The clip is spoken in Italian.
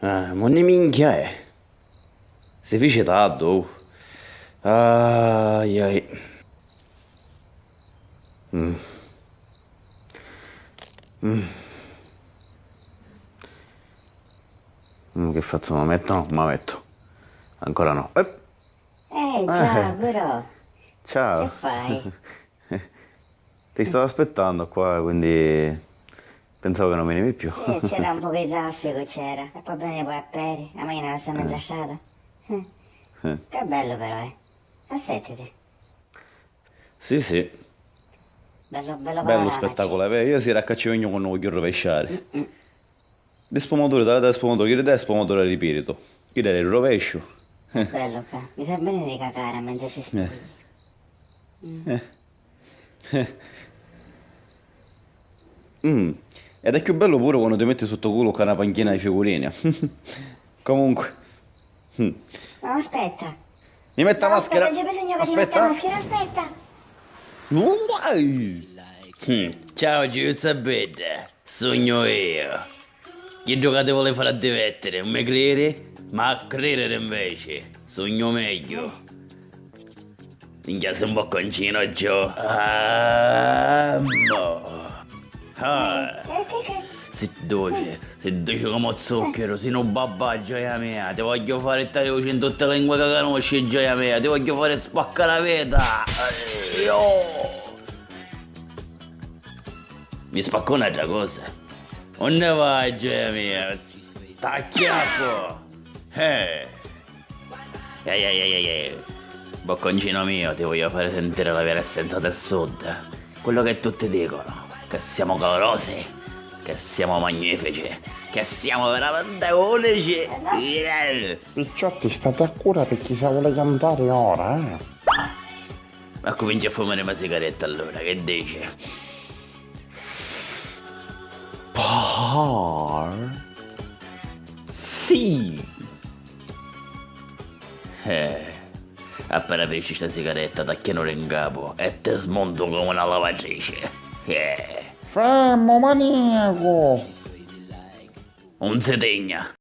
Ma ne minchia è? Si fece tardo. Ai ai. Mm. Mm. Che faccio? Mi metto? No, mi metto. Ancora no. Ciao, però, che Ciao. fai? Ti stavo aspettando qua, quindi pensavo che non venivi più. Sì, c'era un po' di traffico, c'era. E poi bene poi a piedi, la macchina sta mezza lasciata. Che bello però, eh. Aspettati, Sì, sì, bello bello panoramaci. spettacolo. Io si raccacciavegno quando voglio rovesciare. Mm. Di sfumature, da sfumature, chi da sfumature di spirito. Chi da il rovescio. Bello qua, mi fa bene di cacare mentre ci Eh. spieghi. Mm. Mm. Ed è più bello pure quando ti metti sotto culo con una panchina di figurine. Comunque. Mm. No, aspetta. Mi metta No, aspetta, maschera. c'è bisogno che ti metta Aspetta. maschera, aspetta. Ciao Giuseppetta, sogno io. Chi giocate vuole fare a divertere, non mi credi? Ma a credere invece, sogno meglio. Minchia sei un bocconcino Gio. Ah. Sei dolce come zucchero, sei un babà gioia mia. Ti voglio fare il taglio in tutte le lingue che conosci gioia mia. Ti voglio fare spaccare la vita. Mi spacco un'altra cosa. Onde vai, gioia mia? T'acchiappo! Bocconcino mio, ti voglio fare sentire la vera essenza del sud. Quello che tutti dicono, che siamo calorosi, che siamo magnifici, che siamo veramente unici. Picciotti, state a cura per chi se vuole cantare ora, eh? Ma cominci a fumare una sigaretta allora, che dici? Sì! Appena finisci sta sigaretta t'acchiano in capo e te smonto come una lavatrice. Fermo, maniaco! Un setegna.